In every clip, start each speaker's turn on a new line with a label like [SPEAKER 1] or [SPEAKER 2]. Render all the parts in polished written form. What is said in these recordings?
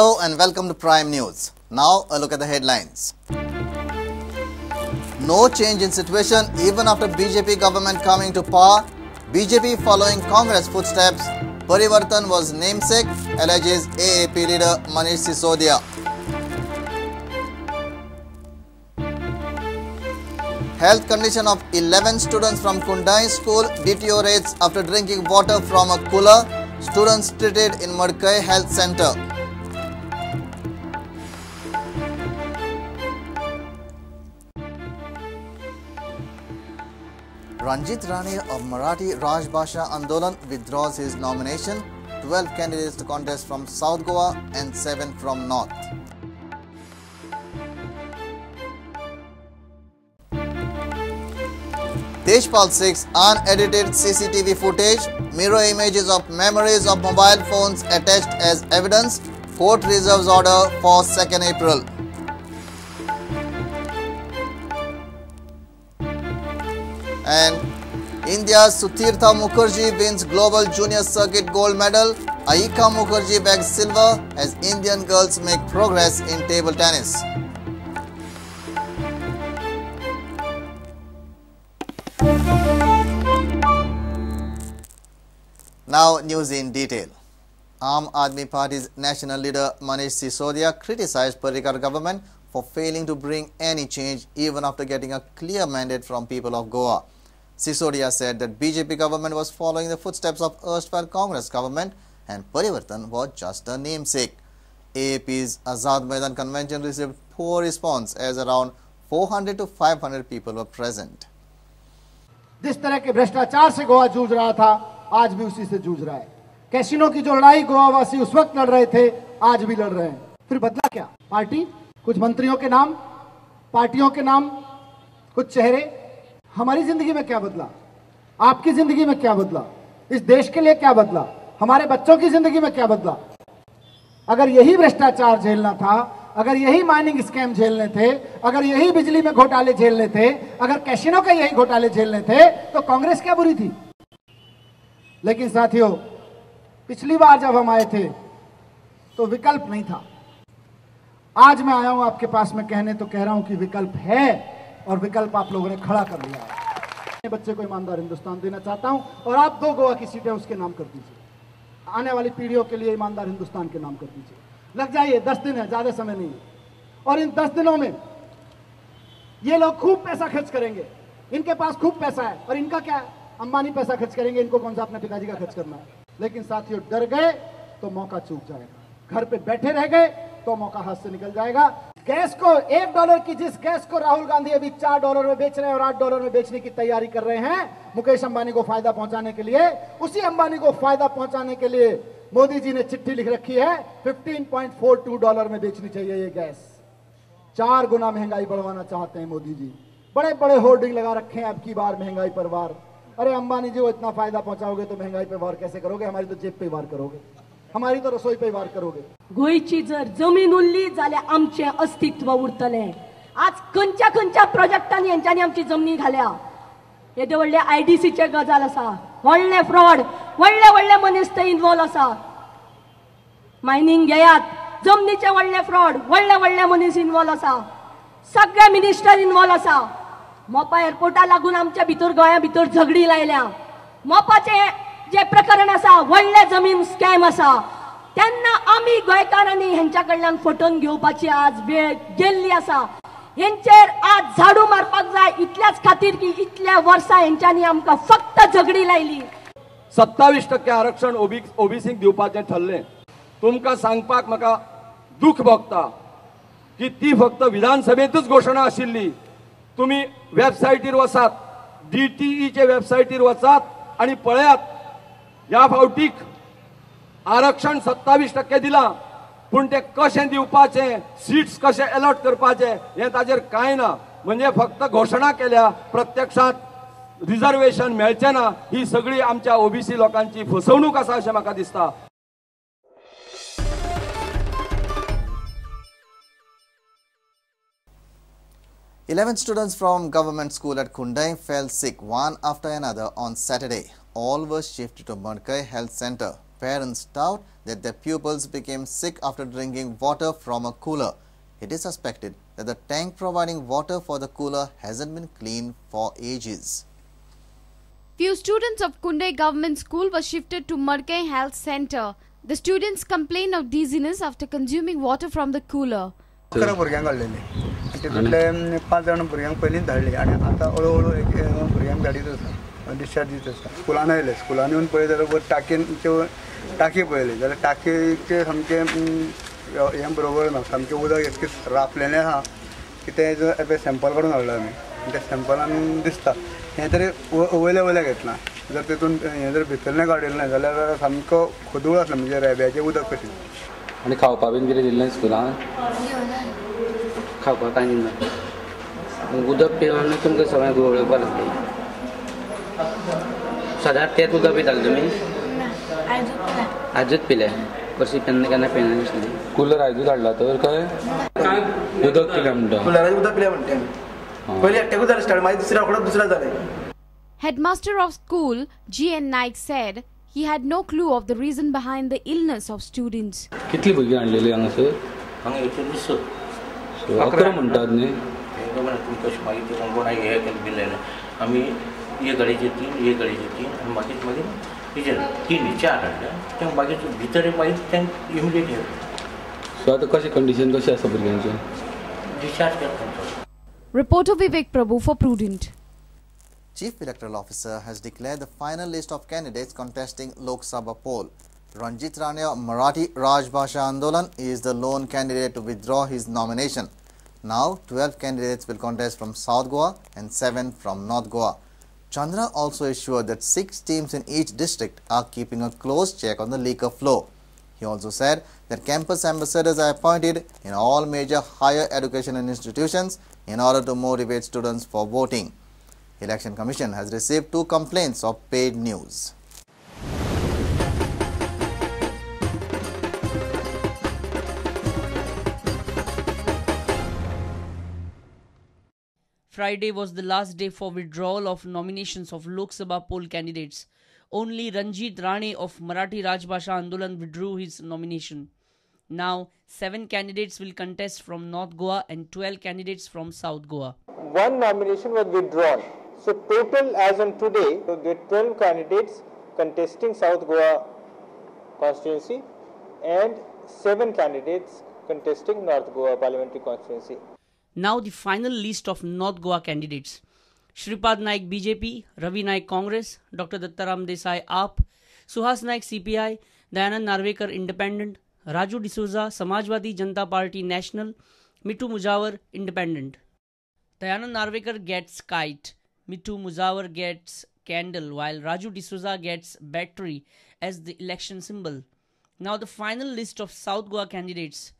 [SPEAKER 1] Hello and welcome to Prime News. Now a look at the headlines. No change in situation even after BJP government coming to power. BJP following Congress footsteps. Parivartan was namesake, alleges AAP leader Manish Sisodia. Health condition of 11 students from Kundai school deteriorates after drinking water from a cooler. Students treated in Madkai Health Center. Ranjit Rane of Marathi Rajbhasha Andolan withdraws his nomination. 12 candidates to contest from South Goa and 7 from North. Tejpal 6 unedited CCTV footage, mirror images of memories of mobile phones attached as evidence. Court reserves order for 2nd April. And India's Sutirtha Mukherjee wins Global Junior Circuit gold medal. Ayika Mukherjee bags silver as Indian girls make progress in table tennis. Now news in detail. Aam Aadmi Party's national leader Manish Sisodia criticized Parrikar government for failing to bring any change even after getting a clear mandate from people of Goa. Sisodia said that BJP government was following the footsteps of erstwhile Congress government and Parivartan was just a namesake. AAP's Azad Maidan convention received poor response as around 400 to 500 people were present.
[SPEAKER 2] जिस तरह के भ्रष्टाचार से गोवा जूझ रहा था, आज भी उसी से जूझ रहा है। कैसीनो की जो लड़ाई गोवावासी उस वक्त लड़ रहे थे, आज भी लड़ रहे हैं। फिर बदला क्या? पार्टी, कुछ मंत्रियों के नाम, पार्टियों के नाम, कुछ चेहरे। हमारी जिंदगी में क्या बदला? आपकी जिंदगी में क्या बदला? इस देश के लिए क्या बदला? हमारे बच्चों की जिंदगी में क्या बदला? अगर यही भ्रष्टाचार झेलना था, अगर यही माइनिंग स्कैम झेलने थे, अगर यही बिजली में घोटाले झेलने थे, अगर कैसीनो के यही घोटाले झेलने थे, तो कांग्रेस क्या बुरी थी? लेकिन साथियों, पिछली बार जब हम आए थे तो विकल्प नहीं था। आज मैं आया हूं आपके पास में कहने तो कह रहा हूं कि विकल्प है और विकल्प आप लोगों ने खड़ा कर लिया है। बच्चे को ईमानदार हिंदुस्तान देना चाहता हूं और आप 2 गोवा की सीटें उसके नाम कर दीजिए। आने वाली पीढ़ियों के लिए ईमानदार हिंदुस्तान के नाम कर दीजिए। लग जाइए, 10 दिन है, ज्यादा समय नहीं है। और इन 10 दिनों में ये लोग खूब पैसा खर्च करेंगे। इनके पास खूब पैसा है और इनका क्या है? अंबानी पैसा खर्च करेंगे, इनको कौन सा अपने पिताजी का खर्च करना है। लेकिन साथियों, डर गए तो मौका चूक जाएगा। घर पे बैठे रह गए तो मौका हाथ से निकल जाएगा। गैस को $1 की जिस गैस को राहुल गांधी अभी $4 में बेच रहे हैं और $8 में बेचने की तैयारी कर रहे हैं मुकेश अंबानी को फायदा पहुंचाने के लिए, उसी अंबानी को फायदा पहुंचाने के लिए मोदी जी ने चिट्ठी लिख रखी है। $15.42 में बेचनी चाहिए ये गैस। 4 गुना महंगाई बढ़वाना चाहते हैं मोदी जी। बड़े बड़े होर्डिंग लगा रखे हैं अब की बार महंगाई पर वार। अरे अंबानी जी, वो इतना फायदा पहुंचाओगे तो महंगाई पे वार कैसे करोगे? हमारी तो जेब पे वार करोगे, हमारी तो रसोई पे वार करोगे।
[SPEAKER 3] गोयची जर जमीन उरली जाल्यार आमचे अस्तित्व उरतले। आज खंयच्या खंयच्या प्रोजेक्टांनी हेंच्यांनी आमची जमनी घाल्या। येदे व्हडले आयडीसीचे गजाल आसा, व्हडले फ्रॉड, व्हडले व्हडले मनीस ते इन्वॉल्व आसा। मायनिंग घेयात, जमनीचे व्हडले फ्रॉड, व्हडले व्हडले मनीस इन्वॉल्व आसा। सगळे मिनिस्टर इन्वॉल्व आसा। मोपा एअरपोर्टा लागून आमच्या भितर गोंया भितर झगडी लायल्या। मोपाचे जे प्रकरण आसा, व्हडले जमीन स्कॅम आसा, त्यांना आमी गोंयकारांनी हेंच्या कडल्यान फटोवन घेवपाची आज वेळ गेल्ली आसा। हेंचेर आज झाडू मारपाक जाय इतल्याच खातीर की इतल्या वर्सां हेंच्यांनी आमकां फक्त झगडी लायली।
[SPEAKER 4] 27% आरक्षण ओबीसीक दिवपाचें ठरलें। तुमकां सांगपाक म्हाका दुख भोगता की ती फक्त विधानसभेतूच घोशणा आशिल्ली। तुम्ही वेबसायटीर वचात, DTEचे वेबसायटीर वचात आणि पळयात, ह्या फावटीक आरक्षण 27% दिला, पण ते कशें दिवपाचें, सीट्स कशें अलॉट करपाचे हे ताजेर कांय ना। म्हणजे फक्त घोशणा केल्या, प्रत्यक्षात रिजर्वेशन मेळचें ना। ही सगळी आमच्या ओबीसी लोकांची फसवणूक आसा अशें म्हाका दिसता।
[SPEAKER 1] 11 students from government school at Kundai fell sick one after another on Saturday. All were shifted to Madkai Health Center. parents doubt that their pupils became sick after drinking water from a cooler. It is suspected that the tank providing water for the cooler hasn't been cleaned for ages.
[SPEAKER 5] Few students of Kunde Government School were shifted to Markai Health Center. The students complained of dizziness after consuming water from the cooler.
[SPEAKER 6] Discharge दीत आसा स्कुलान आयले स्कुलान येवन पळय जाल्यार वर टाकी पळयली जाल्यार टाकीचे सामकें हें बरोबर ना सामकें उदक इतकें रापलेलें आहा की तें सॅम्पल काडून हाडला आमी त्या सॅम्पलान दिसता हें तरी वयल्या घेतलां जर तेतून हें जर भितरलें काडिल्लें ना जाल्यार सामको खोदूळ आसलें म्हणजे रेब्याचें उदक कशें.
[SPEAKER 7] आनी खावपा बीन कितें दिल्लें स्कुलान खावपाक कांय दिना उदक पिवन तुमकां सगळ्यांक उडोवपाक लागता सादारण तेच उदक पिताले तुमी आजूच पिले कशी केन्ना पिना नासली कूलर आयजूच हाडला तर काय उदक पिलें म्हणटा
[SPEAKER 8] कुलराचें उदक पिलें म्हणटा पयलीं एकटेकूच जालें स्टार्ट मागीर दुसऱ्या रोखडोच दुसऱ्या जालें.
[SPEAKER 5] Headmaster of school G.N. Naik said he had no clue of the reason behind the illness of students.
[SPEAKER 7] कितली भुरगीं हाडलेली हांगासर
[SPEAKER 9] हांगा येतली
[SPEAKER 7] 11 म्हणटात न्ही
[SPEAKER 9] कशें मागीर कोणाक हे केलें बिल्लें आमी हे गाडयेचे 3 हे गाडयेचे 3 आनी मागीर हेजेर 3 4 हाडल्या तें मागीर भितर मागीर तें इमिडिएट हे
[SPEAKER 7] सो आतां कशें कंडिशन कशें आसा भुरग्यांचें
[SPEAKER 9] डिस्चार्ज करता.
[SPEAKER 5] Reporter Vivek Prabhu for Prudent.
[SPEAKER 1] Chief Electoral Officer has declared the final list of candidates contesting Lok Sabha poll. Ranjit Rane of Marathi Rajbhasha Andolan is the lone candidate to withdraw his nomination. Now 12 candidates will contest from South Goa and 7 from North Goa. Chandra also assured that 6 teams in each district are keeping a close check on the liquor flow. He also said that campus ambassadors are appointed in all major higher education institutions in order to motivate students for voting. Election Commission has received 2 complaints of paid news.
[SPEAKER 10] Friday was the last day for withdrawal of nominations of Lok Sabha poll candidates. Only Ranjit Rane of Marathi Rajbhasha Andolan withdrew his nomination. Now, 7 candidates will contest from North Goa and 12 candidates from South Goa.
[SPEAKER 11] 1 nomination was withdrawn. So total as on today, there are 12 candidates contesting South Goa constituency and 7 candidates contesting North Goa parliamentary constituency.
[SPEAKER 10] Now the final list of North Goa candidates. Shripad Naik BJP, Ravi Naik Congress, Dr. Dattaram Desai AAP, Suhas Naik CPI, Dayanand Narvekar Independent, Raju D'Souza Samajwadi Janata Party National, Mittu Mujawar Independent. Dayanand Narvekar gets kite, Mittu Mujawar gets candle, while Raju D'Souza gets battery as the election symbol. Now the final list of South Goa candidates.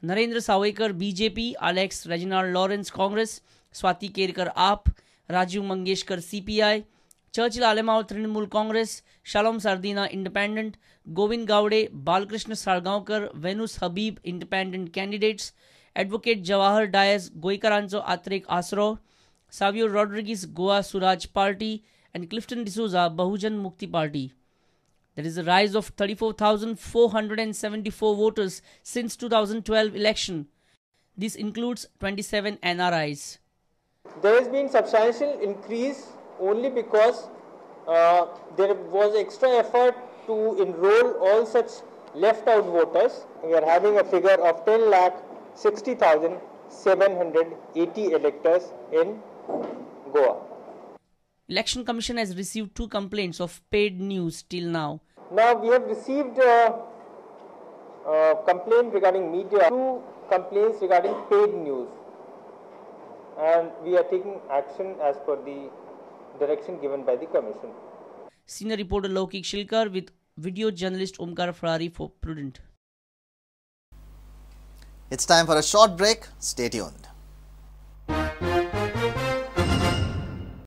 [SPEAKER 10] Narendra Sawaikar BJP, Alex Reginald Lawrence Congress, Swati Kerkar AAP, Raju Mangeshkar CPI, Churchill Alemao Trinamool Congress, Shalom Sardina Independent, Govind Gowde, Balkrishna Sargaonkar, Venus Habib Independent candidates, Advocate Jawahar Dias Goikarancho Atrik Asro, Savio Rodriguez Goa Suraj Party, and Clifton D'Souza Bahujan Mukti Party. There is a rise of 34,474 voters since 2012 election. This includes 27 NRIs.
[SPEAKER 11] There has been substantial increase only because there was extra effort to enroll all such left out voters. We are having a figure of 10,60,780 electors in Goa.
[SPEAKER 10] Election Commission has received 2 complaints of paid news till now.
[SPEAKER 11] Now we have received a complaint regarding media, 2 complaints regarding paid news, and we are taking action as per the direction given by the Commission.
[SPEAKER 10] Senior reporter Laukik Shilkar with video journalist Omkar Farari for Prudent.
[SPEAKER 1] It's time for a short break. Stay tuned.